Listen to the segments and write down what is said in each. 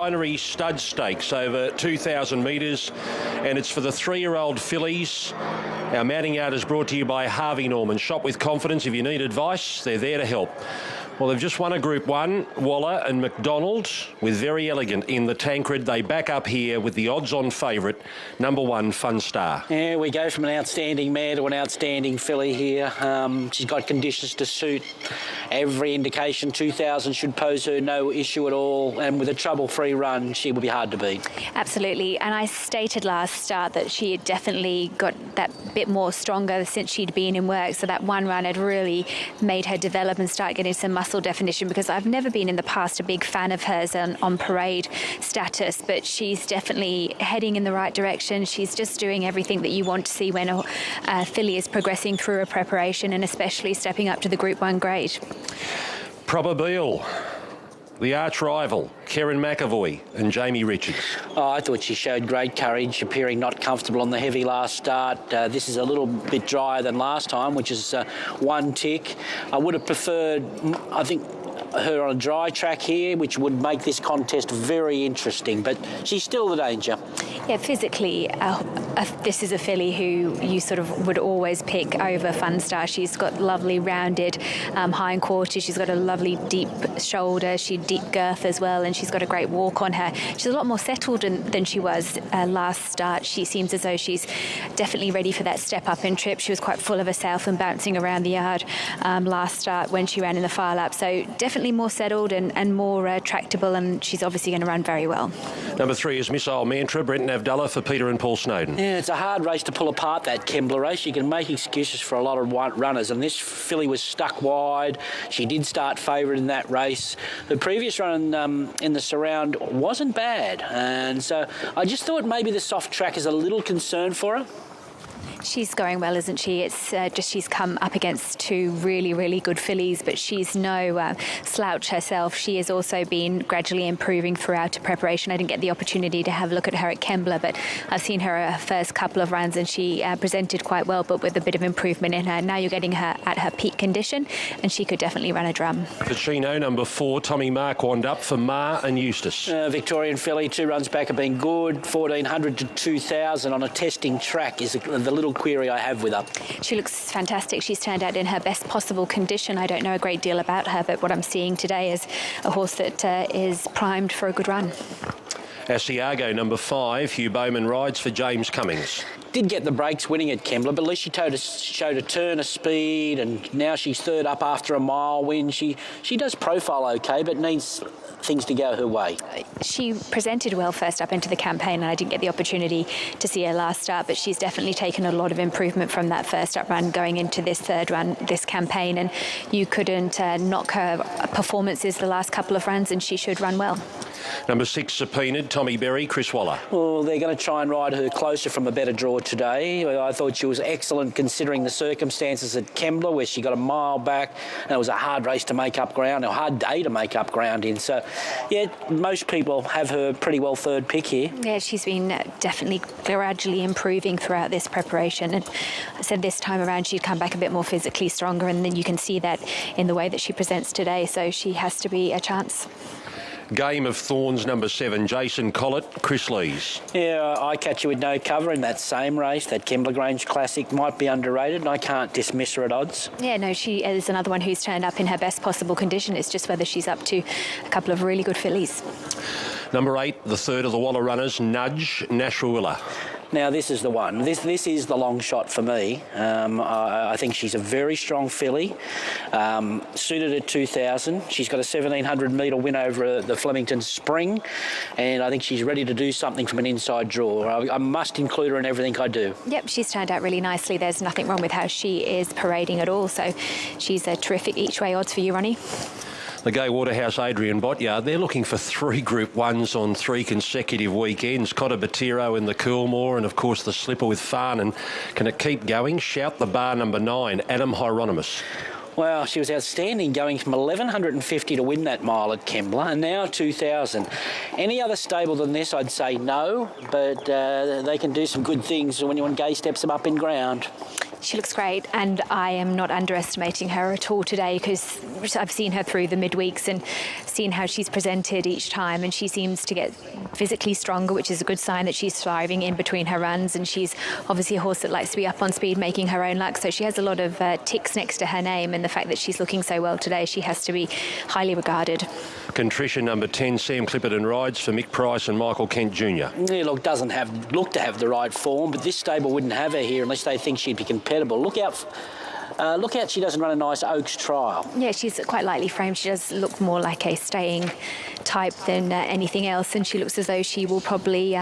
Vinery Stud Stakes over 2,000 metres, and it's for the 3-year-old fillies. Our mounting yard is brought to you by Harvey Norman. Shop with confidence. If you need advice, they're there to help. Well, they've just won a Group 1, Waller and McDonald, with Very Elegant in the Tancred. They back up here with the odds-on favourite, number 1, Fun Star. Yeah, we go from an outstanding mare to an outstanding filly here. She's got conditions to suit. Every indication 2,000 should pose her no issue at all, and with a trouble-free run, she will be hard to beat. Absolutely, and I stated last start that she had definitely got that bit more stronger since she'd been in work, so that one run had really made her develop and start getting some muscle definition, because I've never been in the past a big fan of hers on parade status, but she's definitely heading in the right direction. She's just doing everything that you want to see when a filly is progressing through a preparation, and especially stepping up to the Group 1 grade. Probabile, the arch rival, Kerrin McAvoy and Jamie Richards. Oh, I thought she showed great courage, appearing not comfortable on the heavy last start. This is a little bit drier than last time, which is 1 tick. I would have preferred, I think, her on a dry track here, which would make this contest very interesting, but she's still the danger. Yeah, physically, this is a filly who you sort of would always pick over Fun Star. She's got lovely rounded hind quarters. She's got a lovely deep shoulder. She's deep girth as well, and she's got a great walk on her. She's a lot more settled than she was last start. She seems as though she's definitely ready for that step up in trip. She was quite full of herself and bouncing around the yard last start when she ran in the far lap. So definitely more settled and more tractable, and she's obviously going to run very well. Number 3 is Missile Mantra, Brenton Avdulla for Peter and Paul Snowden. Yeah, it's a hard race to pull apart, that Kembla race. You can make excuses for a lot of runners, and this filly was stuck wide. She did start favourite in that race. The previous run in the surround wasn't bad, and so I just thought maybe the soft track is a little concern for her. She's going well, isn't she? It's just she's come up against 2 really, really good fillies, but she's no slouch herself. She has also been gradually improving throughout her preparation. I didn't get the opportunity to have a look at her at Kembla, but I've seen her first couple of runs, and she presented quite well, but with a bit of improvement in her. Now you're getting her at her peak condition, and she could definitely run a drum. Pacino, number 4, Tommy Marquand up for Ma and Eustace. Victorian filly, 2 runs back have been good. 1,400 to 2,000 on a testing track is the little query I have with her. She looks fantastic. She's turned out in her best possible condition. I don't know a great deal about her, but what I'm seeing today is a horse that is primed for a good run. Asiago, number 5, Hugh Bowman rides for James Cummings. Did get the breaks winning at Kembla, but at least she showed a turn of speed, and now she's third up after a mile win. She does profile okay, but needs things to go her way. She presented well first up into the campaign, and I didn't get the opportunity to see her last start, but she's definitely taken a lot of improvement from that first up run going into this third run, this campaign, and you couldn't knock her performances the last couple of runs, and she should run well. Number 6, Subpoenaed, Tommy Berry, Chris Waller. Well, they're going to try and ride her closer from a better draw today. I thought she was excellent considering the circumstances at Kembla, where she got a mile back, and it was a hard race to make up ground, a hard day to make up ground in. So, yeah, most people have her pretty well third pick here. Yeah, she's been definitely gradually improving throughout this preparation. And I said this time around she'd come back a bit more physically stronger, and then you can see that in the way that she presents today. So she has to be a chance. Game of Thorns, number 7, Jason Collett, Chris Lees. Yeah, I catch you with no cover in that same race. That Kembla Grange Classic might be underrated, and I can't dismiss her at odds. Yeah, no, she is another one who's turned up in her best possible condition. It's just whether she's up to a couple of really good fillies. Number 8, the third of the Waller runners, Nudge, Nasrullah. Now, this is the one. This is the long shot for me. I think she's a very strong filly, suited at 2,000. She's got a 1,700-metre win over the Flemington Spring, and I think she's ready to do something from an inside draw. I must include her in everything I do. Yep, she's turned out really nicely. There's nothing wrong with how she is parading at all, so she's a terrific each-way odds for you, Ronnie. The Gay Waterhouse Adrian Botyard, they're looking for 3 Group 1s on 3 consecutive weekends. Cotabatiro in the Coolmore, and of course the slipper with Farnan. Can it keep going? Shout the bar, number 9, Adam Hieronymus. Well, she was outstanding, going from 1,150 to win that mile at Kembla, and now 2,000. Any other stable than this, I'd say no, but they can do some good things when Gay steps them up in ground. She looks great, and I am not underestimating her at all today, because I've seen her through the midweeks and seen how she's presented each time, and she seems to get physically stronger, which is a good sign that she's thriving in between her runs. And she's obviously a horse that likes to be up on speed, making her own luck, so she has a lot of ticks next to her name, and the fact that she's looking so well today, she has to be highly regarded. Contrition number 10, Sam Clipperton rides for Mick Price and Michael Kent Jr. Yeah, look, doesn't look to have the right form, but this stable wouldn't have her here unless they think she'd be compatible. Look out she doesn't run a nice Oaks trial. Yeah, she's quite lightly framed. She does look more like a staying type than anything else, and she looks as though she will probably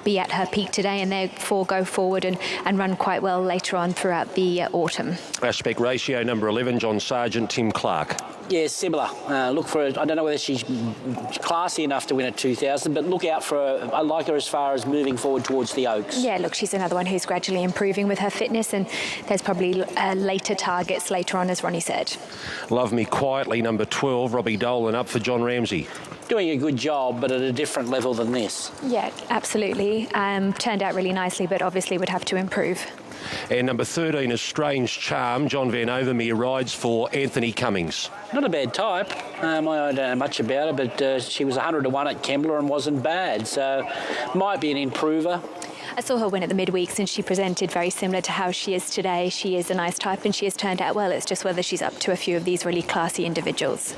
be at her peak today and therefore go forward and run quite well later on throughout the autumn. Aspect ratio number 11, John Sargent, Tim Clark. Yeah, similar. Look for her. I don't know whether she's classy enough to win at 2,000, but look out for her. I like her as far as moving forward towards the Oaks. Yeah, look, she's another one who's gradually improving with her fitness, and there's probably later targets later on, as Ronnie said. Love Me Quietly, number 12, Robbie Dolan, up for John Ramsey. Doing a good job, but at a different level than this. Yeah, absolutely. Turned out really nicely, but obviously would have to improve. And number 13 is Strange Charm. John Van Overmeer rides for Anthony Cummings. Not a bad type. I don't know much about her, but she was 100 to 1 at Kembla and wasn't bad, so might be an improver. I saw her win at the midweeks, and she presented very similar to how she is today. She is a nice type, and she has turned out well. It's just whether she's up to a few of these really classy individuals.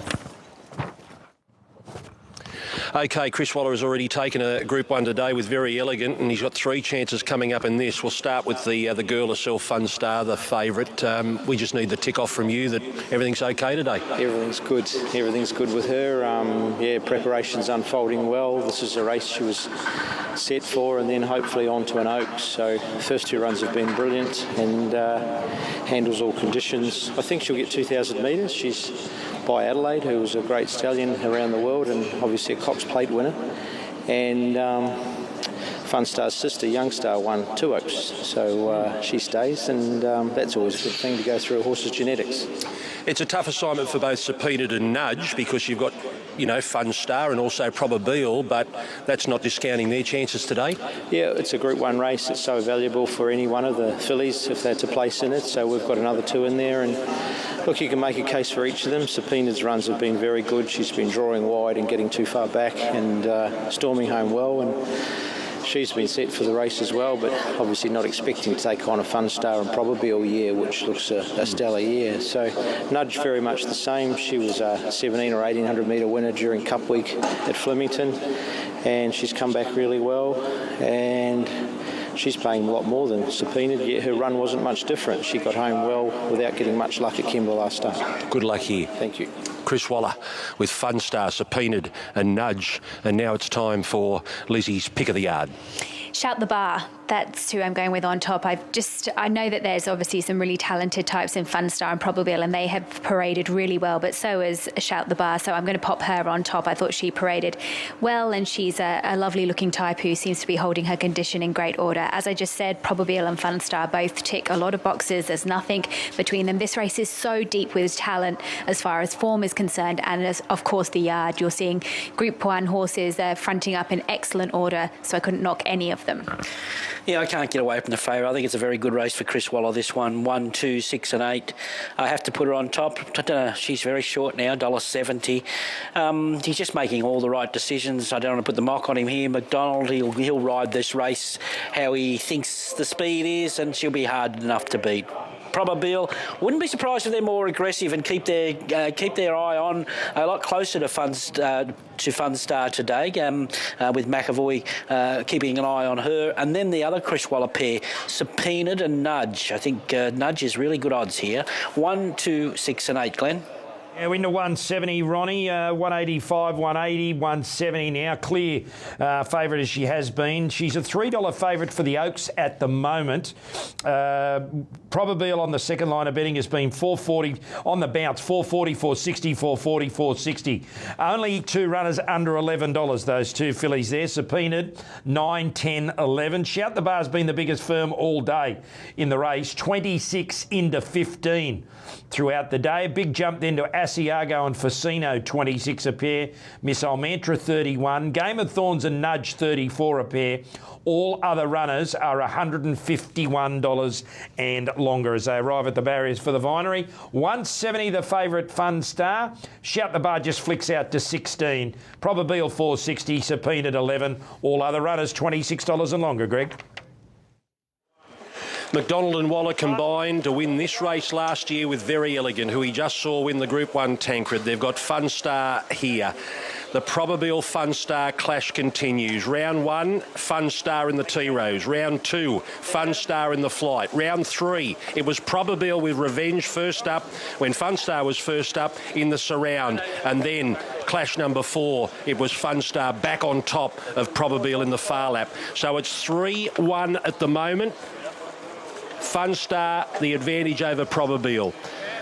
OK, Chris Waller has already taken a Group 1 today with Very Elegant, and he's got 3 chances coming up in this. We'll start with the girl herself, Fun Star, the favourite. We just need the tick off from you that everything's OK today. Everything's good. Everything's good with her. Preparation's unfolding well. This is a race she was set for, and then hopefully on to an Oaks. So the first 2 runs have been brilliant and handles all conditions. I think she'll get 2,000 metres. She's by Adelaide, who was a great stallion around the world and obviously a Cox Plate winner. And Fun Star's sister, Young Star, won 2 Oaks. So she stays, and that's always a good thing to go through a horse's genetics. It's a tough assignment for both Subpoenaed and Nudge, because you've got, Fun Star and also Probabile, but that's not discounting their chances today. Yeah, it's a Group 1 race. It's so valuable for any one of the fillies if they're to place in it. So we've got another 2 in there, and look, you can make a case for each of them. Subpoenaed's runs have been very good. She's been drawing wide and getting too far back and storming home well, and she's been set for the race as well, but obviously not expecting to take on a Fun Star and Probabile year, which looks a stellar year. So Nudge very much the same. She was a 1,700 or 1,800 metre winner during Cup Week at Flemington, and she's come back really well, and she's paying a lot more than Subpoenaed, yet her run wasn't much different. She got home well without getting much luck at Kembla last start. Good luck here. Thank you. Chris Waller with Fun Star, Subpoenaed and Nudge. And now it's time for Lizzie's Pick of the Yard. Shout the Bar. That's who I'm going with on top. I know that there's obviously some really talented types in Fun Star and Probabile, and they have paraded really well, but so is Shout the Bar, so I'm going to pop her on top. I thought she paraded well, and she's a lovely looking type who seems to be holding her condition in great order. As I just said, Probabile and Fun Star both tick a lot of boxes. There's nothing between them. This race is so deep with talent as far as form is concerned, and as, of course, the yard. You're seeing Group 1 horses fronting up in excellent order, so I couldn't knock any of them. Yeah, I can't get away from the favourite. I think it's a very good race for Chris Waller, this one. 1, 2, 6 and 8. I have to put her on top. I don't know, she's very short now, $1.70. He's just making all the right decisions. I don't want to put the mock on him here. McDonald, he'll ride this race how he thinks the speed is, and she'll be hard enough to beat. Probabile, wouldn't be surprised if they're more aggressive and keep their eye on a lot closer to Fun Star today, with McAvoy keeping an eye on her. And then the other Chris Waller pair, Subpoenaed and Nudge. I think Nudge is really good odds here. 1, 2, 6 and 8, Glenn. Yeah, we're into 170, Ronnie. 185, 180, 170 now. Clear favourite as she has been. She's a $3 favourite for the Oaks at the moment. Probabile on the second line of betting has been $4.40 on the bounce. $4.40, $4.60, $4.40, $4.60. Only 2 runners under $11. Those 2 fillies there. Subpoenaed, 9, 10, 11. Shout the Bar's been the biggest firm all day in the race. 26 into 15 throughout the day. A big jump then to Asiago and Facino 26 a pair. Missile Mantra 31. Game of Thorns and Nudge 34 a pair. All other runners are $151 and longer as they arrive at the barriers for the Vinery. 170 the favourite Fun Star. Shout the Bar just flicks out to 16. Probabeel 460. Subpoenaed 11. All other runners $26 and longer, Greg. McDonald and Waller combined to win this race last year with Very Elegant, who he just saw win the Group 1 Tancred. They've got Fun Star here. The Probabeel Fun Star clash continues. Round 1, Fun Star in the T-Rose. Round 2, Fun Star in the Flight. Round 3, it was Probabeel with Revenge first up when Fun Star was first up in the Surround. And then clash number 4, it was Fun Star back on top of Probabeel in the far lap. So it's 3-1 at the moment. Fun Star, the advantage over Probabeel.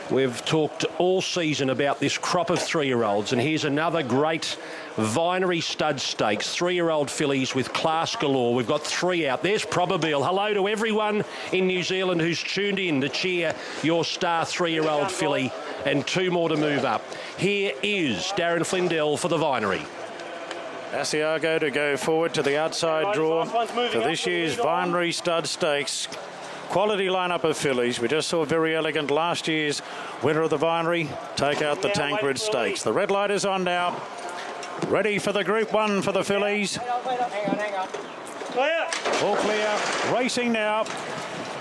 We've talked all season about this crop of 3-year-olds, and here's another great Vinery Stud Stakes. 3-year-old fillies with class galore. We've got 3 out. There's Probabeel. Hello to everyone in New Zealand who's tuned in to cheer your star 3-year-old filly, and 2 more to move up. Here is Darren Flindell for the Vinery. Asiago to go forward to the outside draw for this year's Vinery Stud Stakes. Quality lineup of fillies. We just saw Very Elegant, last year's winner of the Vinery, take out the Tancred Stakes. The red light is on now. Ready for the Group 1 for the fillies. All clear. Racing now.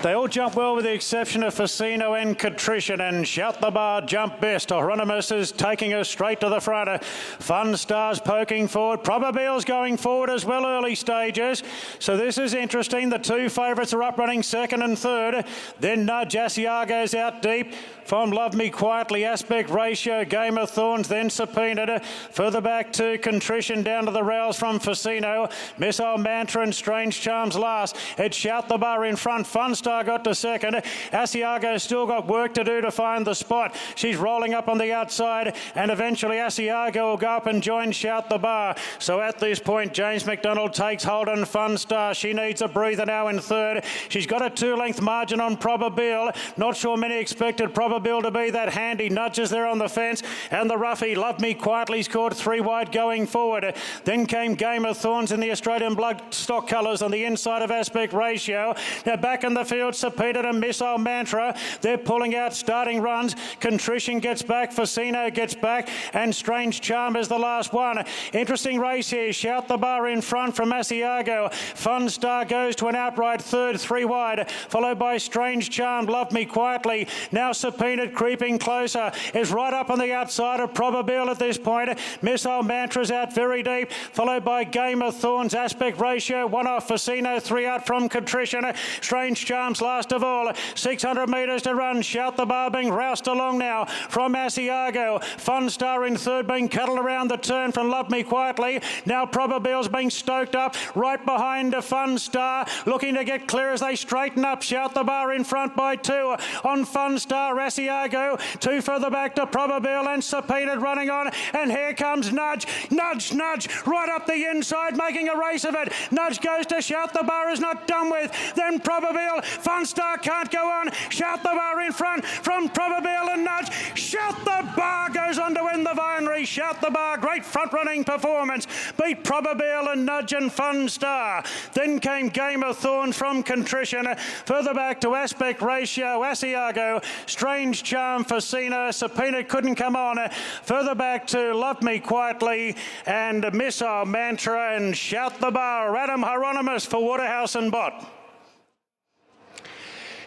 They all jump well with the exception of Facino and Contrition, and Shout the Bar jump best. Hieronymus is taking her straight to the front. Fun Star's poking forward. Probabeel's going forward as well early stages. So this is interesting. The 2 favourites are up running second and third. Then Nudge Asiago's out deep. From Love Me Quietly, Aspect Ratio, Game of Thorns, then Subpoenaed. Further back to Contrition, down to the rails from Facino. Missile Mantra and Strange Charms last. It's Shout the Bar in front. Fun Star got to second. Asiago still got work to do to find the spot. She's rolling up on the outside, and eventually Asiago will go up and join Shout the Bar. So at this point, James McDonald takes hold on Fun Star. She needs a breather now in third. She's got a 2-length margin on Probabeel. Not sure many expected Probabeel to be that handy. Nudges there on the fence, and the roughie Love Me Quietly scored 3 wide going forward. Then came Game of Thorns in the Australian bloodstock colours on the inside of Aspect Ratio. Now back in the field, Subpoenaed and Missile Mantra. They're pulling out starting runs. Contrition gets back, Facino gets back, and Strange Charm is the last one. Interesting race here. Shout the Bar in front from Asiago. Fun Star goes to an outright third, 3 wide, followed by Strange Charm, Love Me Quietly. Now Subpoenaed creeping closer, is right up on the outside of Probabeel at this point. Missile Mantra's out very deep, followed by Game of Thorns, Aspect Ratio, 1 off Facino, 3 out from Contrition. Strange Charms last of all. 600 metres to run. Shout the Bar being roused along now from Asiago. Fun Star in third, being cuddled around the turn from Love Me Quietly. Now Probabeel's being stoked up right behind a Fun Star, looking to get clear as they straighten up. Shout the Bar in front by 2 on Fun Star. Asiago, 2 further back to Probabeel, and Subpoenaed running on, and here comes Nudge, right up the inside, making a race of it. Nudge goes to Shout the Bar, is not done with. Then Probabeel, Fun Star can't go on. Shout the Bar in front from Probabeel and Nudge. Shout the Bar goes on to win the Vinery. Shout the Bar, great front-running performance. Beat Probabeel and Nudge and Fun Star. Then came Game of Thorns from Contrition. Further back to Aspect Ratio, Asiago, Strange Charm, Facino. Subpoenaed couldn't come on. Further back to Love Me Quietly and Missile Mantra and Shout the Bar. Adam Hieronymus for Waterhouse and Bott.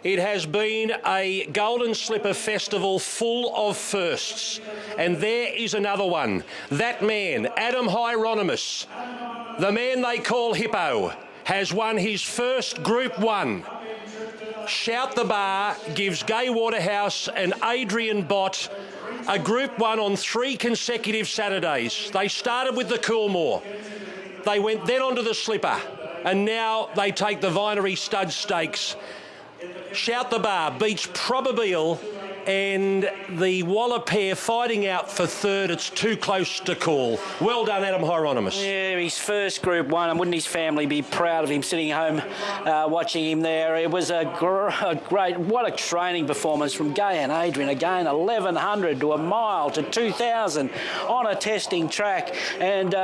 It has been a Golden Slipper festival full of firsts, and there is another one. That man, Adam Hieronymus, the man they call Hippo, has won his first Group 1. Shout the Bar gives Gai Waterhouse and Adrian Bott a Group 1 on 3 consecutive Saturdays. They started with the Coolmore. They went then on to the Slipper, and now they take the Vinery Stud Stakes. Shout the Bar beats Probabeel and the Waller pair fighting out for third. It's too close to call. Well done, Adam Hieronymus. Yeah, his first Group 1, and wouldn't his family be proud of him sitting home watching him there? It was a great, what a training performance from Gay and Adrian. Again, 1100 to a mile to 2000 on a testing track, and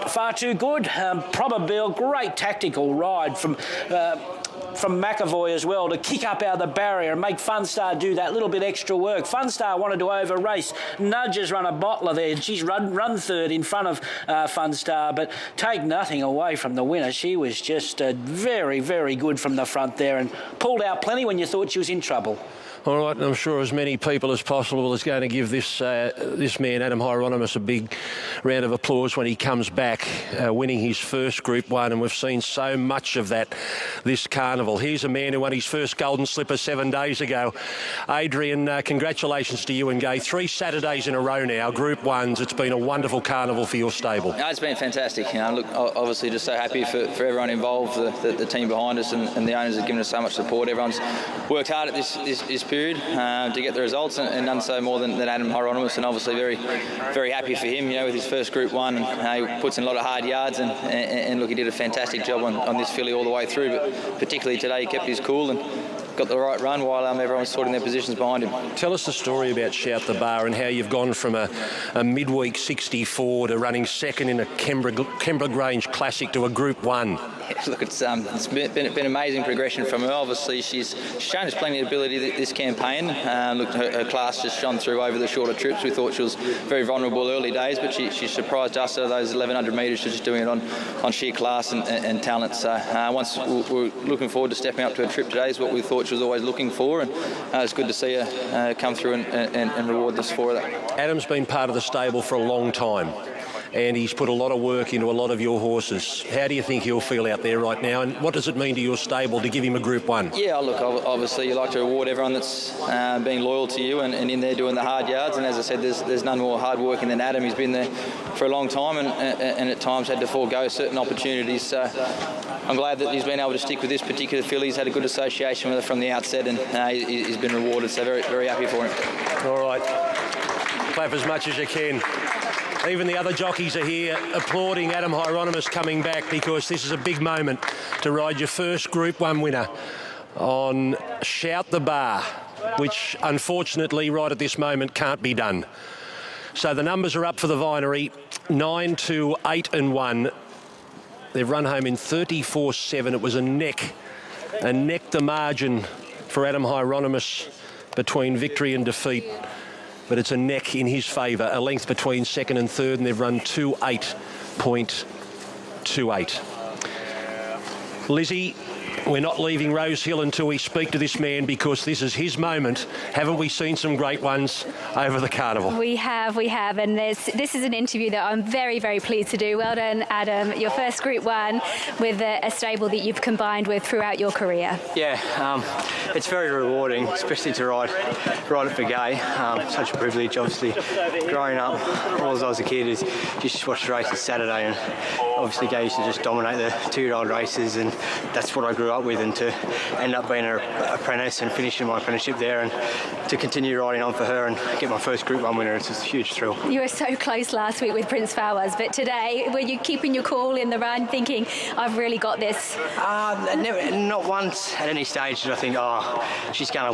far too good. Probably great tactical ride from McAvoy as well to kick up out of the barrier and make Funstar do that little bit extra work. Funstar wanted to over race. Nudges run a bottler there, and she's run third in front of Funstar, but take nothing away from the winner. She was just very, very good from the front there and pulled out plenty when you thought she was in trouble. All right, and I'm sure as many people as possible is going to give this man, Adam Hieronymus, a big round of applause when he comes back, winning his first Group 1, and we've seen so much of that this carnival. Here's a man who won his first Golden Slipper 7 days ago. Adrian, congratulations to you and Gay. 3 Saturdays in a row now, Group 1s. It's been a wonderful carnival for your stable. No, it's been fantastic. You know, look, obviously just so happy for everyone involved, the team behind us, and the owners have given us so much support. Everyone's worked hard at this period to get the results, and done so more than Adam Hieronymus, and obviously very, very happy for him, you know, with his first Group 1. And, he puts in a lot of hard yards, and look, he did a fantastic job on this filly all the way through, but particularly today he kept his cool and got the right run while everyone was sorting their positions behind him. Tell us the story about Shout the Bar and how you've gone from a midweek 64 to running second in a Kembra Grange Classic to a Group 1. Yeah, look, it's been amazing progression from her. Obviously, she's shown us plenty of ability this campaign. Look, her class just shone through over the shorter trips. We thought she was very vulnerable early days, but she surprised us at those 1100 metres. She's just doing it on sheer class and talent. So once we're looking forward to stepping up to a trip today is what we thought she was always looking for, and it's good to see her come through and reward us for that. Adam's been part of the stable for a long time, and he's put a lot of work into a lot of your horses. How do you think he'll feel out there right now, and what does it mean to your stable to give him a Group 1? Yeah, look, obviously you like to reward everyone that's being loyal to you and in there doing the hard yards, and as I said, there's none more hard working than Adam. He's been there for a long time and at times had to forego certain opportunities, so I'm glad that he's been able to stick with this particular filly. He's had a good association with her from the outset, and he's been rewarded, so very, very happy for him. All right, clap as much as you can. Even the other jockeys are here applauding Adam Hieronymus coming back, because this is a big moment to ride your first Group 1 winner on Shout the Bar, which unfortunately right at this moment can't be done. So the numbers are up for the Vinery, 9 to 8 and 1. They've run home in 34.7. It was a neck the margin for Adam Hieronymus between victory and defeat. But it's a neck in his favour, a length between second and third, and they've run 2.828. Lizzie, we're not leaving Rosehill until we speak to this man, because this is his moment. Haven't we seen some great ones over the carnival? We have, and this is an interview that I'm very, very pleased to do. Well done, Adam. Your first Group 1 with a stable that you've combined with throughout your career. Yeah, it's very rewarding, especially to ride it for Gay. Such a privilege, obviously. Growing up, all as I was a kid, is just watch the races Saturday, and obviously Gay used to just dominate the 2-year-old races, and that's what I grew up with, and to end up being an apprentice and finishing my apprenticeship there, and to continue riding on for her and get my first Group 1 winner, it's just a huge thrill. You were so close last week with Prince Fawaz, but today, were you keeping your cool in the run, thinking, I've really got this? Never, not once at any stage did I think, she's going to